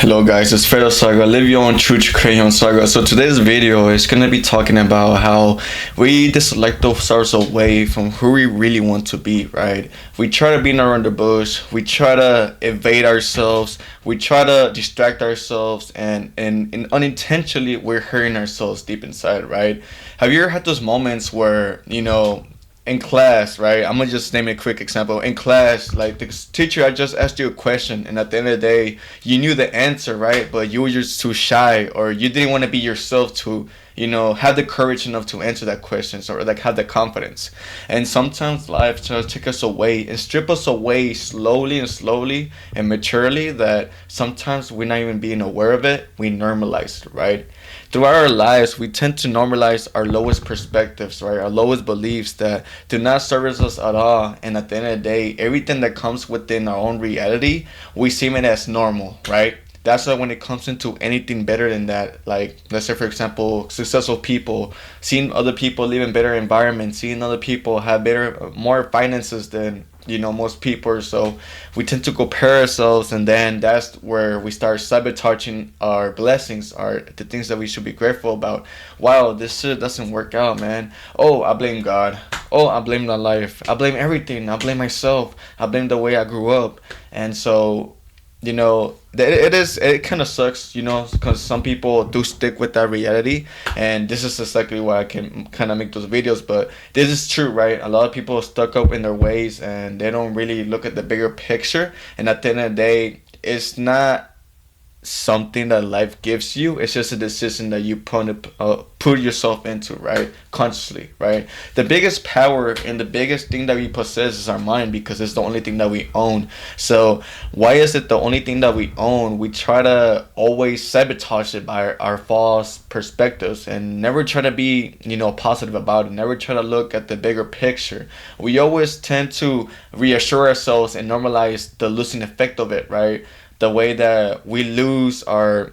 Hello guys, it's Fredo Saga, live your own truth, create your own saga. So today's video is going to be talking about how we disconnect ourselves away from who we really want to be, right? We try to beat around the bush, we try to evade ourselves, we try to distract ourselves, and unintentionally we're hurting ourselves deep inside, right? Have you ever had those moments where, in class, right? I'm gonna just name a quick example. In class, like the teacher, I just asked you a question, and at the end of the day, you knew the answer, right? But you were just too shy, or you didn't want to be yourself to, have the courage enough to answer that question, or like have the confidence. And sometimes life just take us away and strip us away slowly and maturely that sometimes we're not even being aware of it. We normalize it, right? Throughout our lives, we tend to normalize our lowest perspectives, right? Our lowest beliefs that do not service us at all. And at the end of the day, everything that comes within our own reality, we see it as normal, right? That's why when it comes into anything better than that, like let's say for example, successful people, seeing other people live in better environments, seeing other people have better, more finances than most people. So we tend to compare ourselves, and then that's where we start sabotaging our blessings, our the things that we should be grateful about. Wow, this shit doesn't work out, man. Oh, I blame God. Oh, I blame the life. I blame everything. I blame myself. I blame the way I grew up. And so it kind of sucks, because some people do stick with that reality, and this is exactly why I can kind of make those videos. But this is true, right? A lot of people are stuck up in their ways, and they don't really look at the bigger picture. And at the end of the day, it's not something that life gives you. It's just a decision that you put yourself into, right? Consciously, right? The biggest power and the biggest thing that we possess is our mind, because it's the only thing that we own. So why is it the only thing that we own? We try to always sabotage it by our false perspectives, and never try to be positive about it. Never try to look at the bigger picture. We always tend to reassure ourselves and normalize the losing effect of it, right? The way that we lose our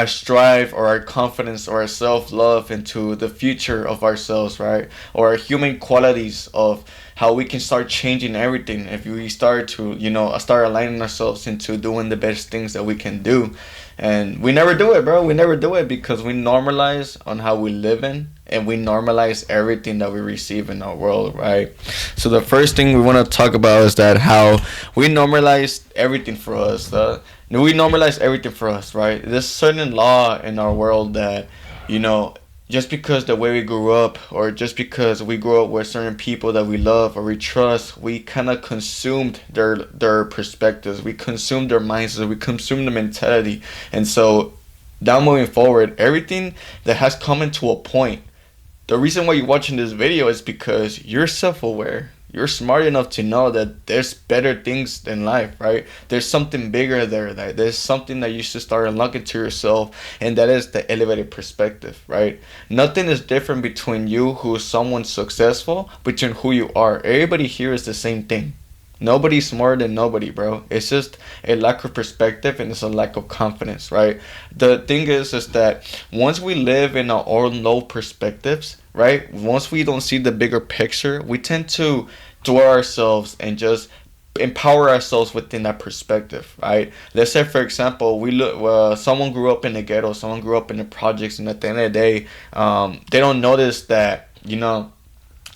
strive or our confidence or our self-love into the future of ourselves, right? Or our human qualities of how we can start changing everything if we start to start aligning ourselves into doing the best things that we can do. And we never do it, bro. We never do it because we normalize on how we live in, and we normalize everything that we receive in our world, right? So the first thing we want to talk about is that how we normalize everything for us. We normalize everything for us, right? There's certain law in our world that, just because the way we grew up, or just because we grew up with certain people that we love or we trust, we kind of consumed their perspectives, we consumed their mindsets, we consumed the mentality. And so now moving forward, everything that has come into a point, the reason why you're watching this video is because you're self-aware. You're smart enough to know that there's better things in life, right? There's something bigger there. There's something that you should start unlocking to yourself, and that is the elevated perspective, right? Nothing is different between you, who is someone successful, between who you are. Everybody here is the same thing. Nobody's smarter than nobody, bro. It's just a lack of perspective, and it's a lack of confidence, right? The thing is that once we live in our own low perspectives, right? Once we don't see the bigger picture, we tend to dwell ourselves and just empower ourselves within that perspective, right? Let's say, for example, someone grew up in the ghetto, someone grew up in the projects, and at the end of the day, they don't notice that,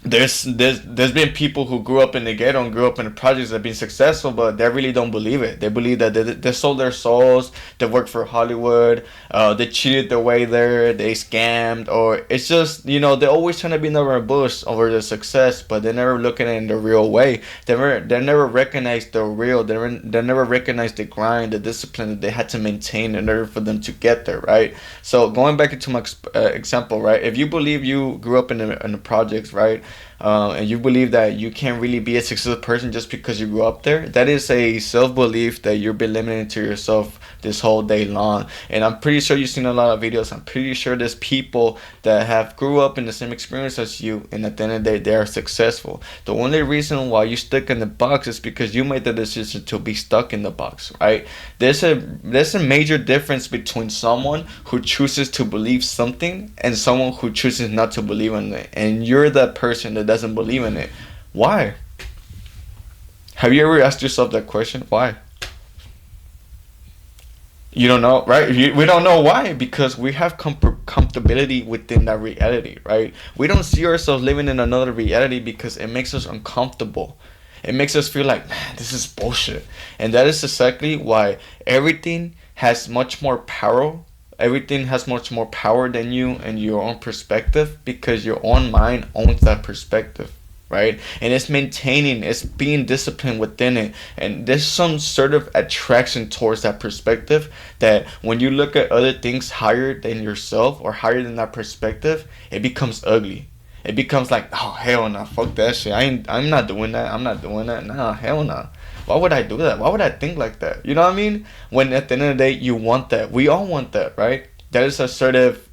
there's been people who grew up in the ghetto and grew up in the projects that have been successful, but they really don't believe it. They believe that they sold their souls, they worked for Hollywood, they cheated their way there, they scammed, or it's just, they're always trying to be over a bush over their success, but they're never looking at it in the real way. They never recognize the real, they never recognize the grind, the discipline that they had to maintain in order for them to get there, right? So going back into my example, right? If you believe you grew up in the projects, right? And you believe that you can't really be a successful person just because you grew up there, that is a self-belief that you've been limiting to yourself this whole day long. And I'm pretty sure you've seen a lot of videos. I'm pretty sure there's people that have grew up in the same experience as you, and at the end of the day, they are successful. The only reason why you stuck in the box is because you made the decision to be stuck in the box, right? There's a major difference between someone who chooses to believe something and someone who chooses not to believe in it. And you're that person that doesn't believe in it. Why? Have you ever asked yourself that question? Why? You don't know, right? We don't know why, because we have comfortability within that reality, right? We don't see ourselves living in another reality because it makes us uncomfortable. It makes us feel like, man, this is bullshit. And that is exactly why everything has much more power. Everything has much more power than you and your own perspective, because your own mind owns that perspective, right? And it's maintaining, it's being disciplined within it. And there's some sort of attraction towards that perspective, that when you look at other things higher than yourself or higher than that perspective, it becomes ugly. It becomes like, oh hell no, fuck that shit. I'm not doing that. I'm not doing that. Nah, hell no. Why would I do that? Why would I think like that? You know what I mean? When at the end of the day, you want that. We all want that, right? That is a sort of,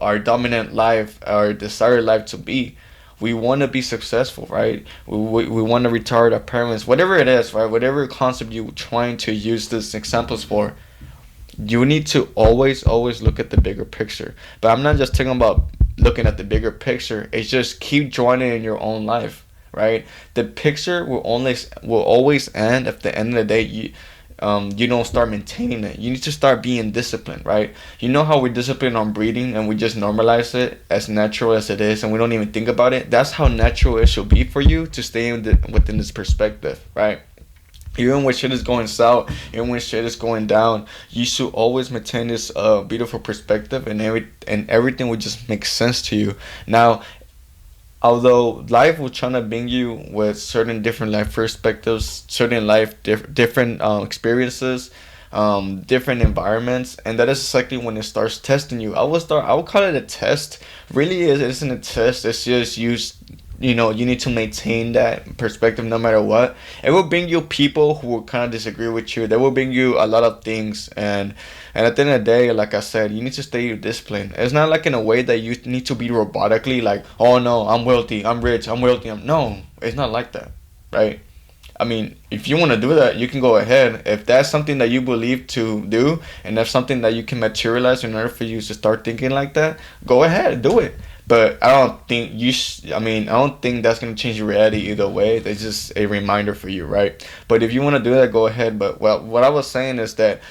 our dominant life, our desired life to be. We want to be successful, right? We want to retire our parents, whatever it is, right? Whatever concept you're trying to use these examples for, you need to always look at the bigger picture. But I'm not just talking about looking at the bigger picture. It's just keep drawing it in your own life, right? The picture will always end. At the end of the day, you don't start maintaining it. You need to start being disciplined, right? You know how we're disciplined on breathing and we just normalize it as natural as it is, and we don't even think about it. That's how natural it should be for you to stay within this perspective, right? Even when shit is going south, even when shit is going down, you should always maintain this beautiful perspective, and everything will just make sense to you. Now, although life will try to bring you with certain different life perspectives, certain different experiences, different environments, and that is exactly when it starts testing you. I would call it a test. Really, it isn't a test. It's just you need to maintain that perspective no matter what. It will bring you people who will kind of disagree with you. They will bring you a lot of things, and at the end of the day, like I said, you need to stay disciplined. It's not like in a way that you need to be robotically like, oh no, I'm wealthy, I'm rich, I'm wealthy. No, it's not like that, right? I mean, if you want to do that, you can go ahead. If that's something that you believe to do, and that's something that you can materialize in order for you to start thinking like that, go ahead, do it. But I don't think I don't think that's gonna change your reality either way. It's just a reminder for you, right? But if you want to do that, go ahead. But what I was saying is that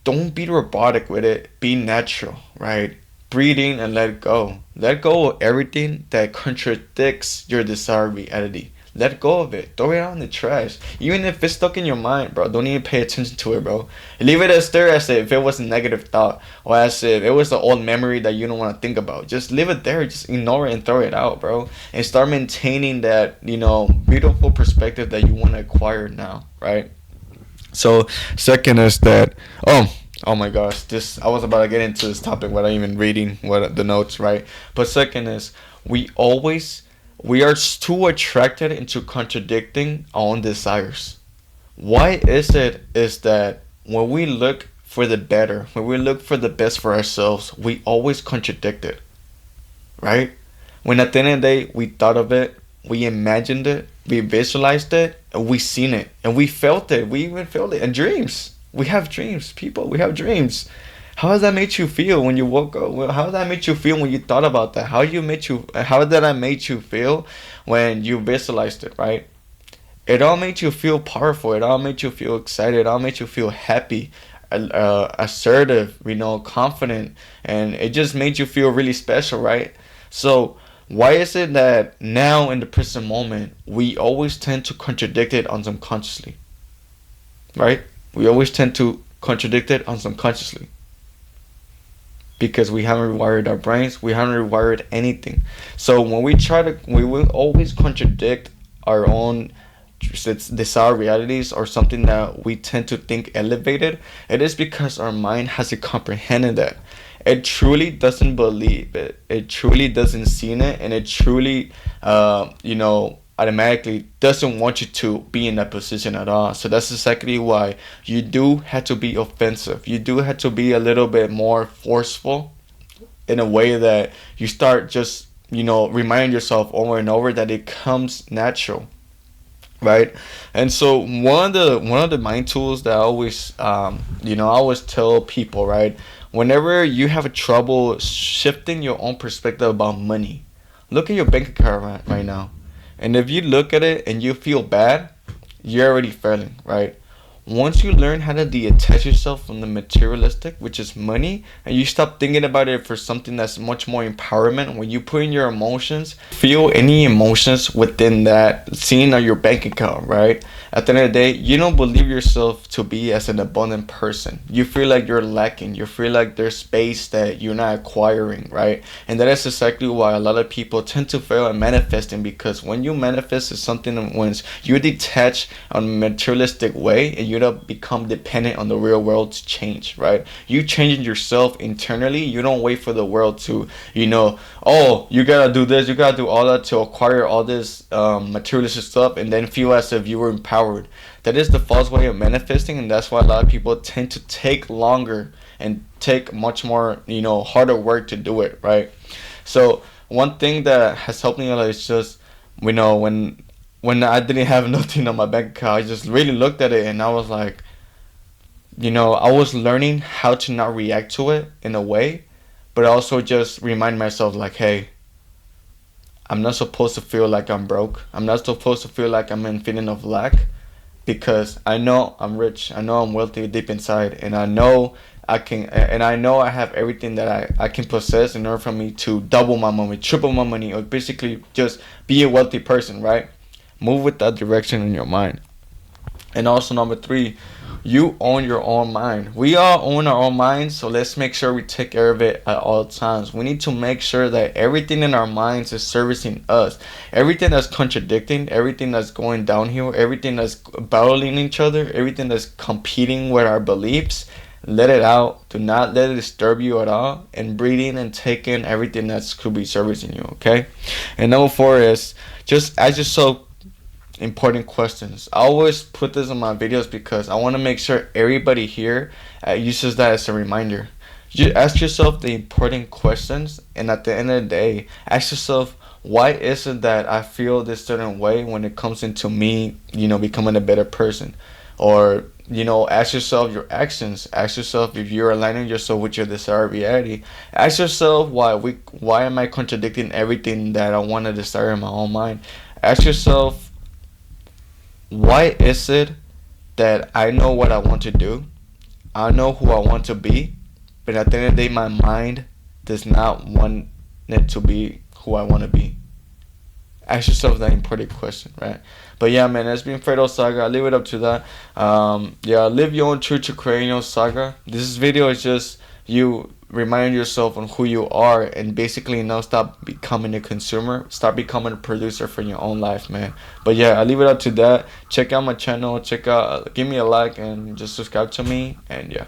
don't be robotic with it. Be natural, right? Breathe in and let go. Let go of everything that contradicts your desired reality. Let go of it. Throw it out in the trash. Even if it's stuck in your mind, bro, don't even pay attention to it, bro. Leave it as there as if it was a negative thought, or as if it was an old memory that you don't want to think about. Just leave it there. Just ignore it and throw it out, bro. And start maintaining that, beautiful perspective that you want to acquire now, right? So, second is that, oh my gosh, I was about to get into this topic without even reading what the notes, right? But second is, we are too attracted into contradicting our own desires. Why is that when we look for the better, when we look for the best for ourselves, we always contradict it, right? When at the end of the day, we thought of it, we imagined it, we visualized it, and we seen it, and we felt it. We even felt it in dreams. We have dreams, people. We have dreams. How has that made you feel when you woke up? Well, how did that make you feel when you thought about that? How did that make you feel when you visualized it, right? It all made you feel powerful. It all made you feel excited. It all made you feel happy, assertive, confident, and it just made you feel really special, right? So why is it that now in the present moment we always tend to contradict it unconsciously, right? We always tend to contradict it unconsciously. Because we haven't rewired our brains, we haven't rewired anything. So when we will always contradict our own desired realities, or something that we tend to think elevated. It is because our mind hasn't comprehended that. It truly doesn't believe it. It truly doesn't see it, and it truly, automatically doesn't want you to be in that position at all. So that's exactly why you do have to be offensive. You do have to be a little bit more forceful, in a way that you start just remind yourself over and over that it comes natural, right? And so one of the mind tools that I always I always tell people, right, whenever you have a trouble shifting your own perspective about money, look at your bank account right now. And if you look at it and you feel bad, you're already failing, right? once you learn how to detach yourself from the materialistic, which is money, and you stop thinking about it for something that's much more empowerment, when you put in your emotions, feel any emotions within that scene of your bank account, right? At the end of the day, you don't believe yourself to be as an abundant person. You feel like you're lacking. You feel like there's space that you're not acquiring, right? And that is exactly why a lot of people tend to fail at manifesting, because when you manifest is something, when you detach on a materialistic way and you don't become dependent on the real world to change, right? You changing yourself internally. You don't wait for the world to, oh, you gotta do this, you gotta do all that to acquire all this materialistic stuff and then feel as if you were empowered. That is the false way of manifesting, and that's why a lot of people tend to take longer and take much more, harder work to do it, right? So one thing that has helped me a lot is just, when I didn't have nothing on my bank account, I just really looked at it and I was like, I was learning how to not react to it in a way, but also just remind myself like, hey, I'm not supposed to feel like I'm broke. I'm not supposed to feel like I'm in feeling of lack, because I know I'm rich. I know I'm wealthy deep inside, and I know I have everything that I can possess in order for me to double my money, triple my money, or basically just be a wealthy person, right? Move with that direction in your mind. And also number three, you own your own mind. We all own our own minds, so let's make sure we take care of it at all times. We need to make sure that everything in our minds is servicing us. Everything that's contradicting, everything that's going downhill, everything that's battling each other, everything that's competing with our beliefs, let it out. Do not let it disturb you at all. And breathe in and take in everything that could be servicing you, okay? And number four is just ask yourself important questions. I always put this in my videos because I want to make sure everybody here uses that as a reminder. You ask yourself the important questions, and at the end of the day, ask yourself, why is it that I feel this certain way when it comes into me, becoming a better person? Or, ask yourself your actions. Ask yourself if you're aligning yourself with your desired reality. Ask yourself why am I contradicting everything that I want to desire in my own mind? Ask yourself, why is it that I know what I want to do? I know who I want to be, but at the end of the day, my mind does not want it to be who I want to be. Ask yourself that important question, right? But yeah, man, it's been Fredo Saga. I leave it up to that. Live your own truth to create your saga. This video is just you remind yourself on who you are, and basically now stop becoming a consumer. Start becoming a producer for your own life, man. But yeah, I leave it up to that. Check out my channel. Give me a like and just subscribe to me. And yeah.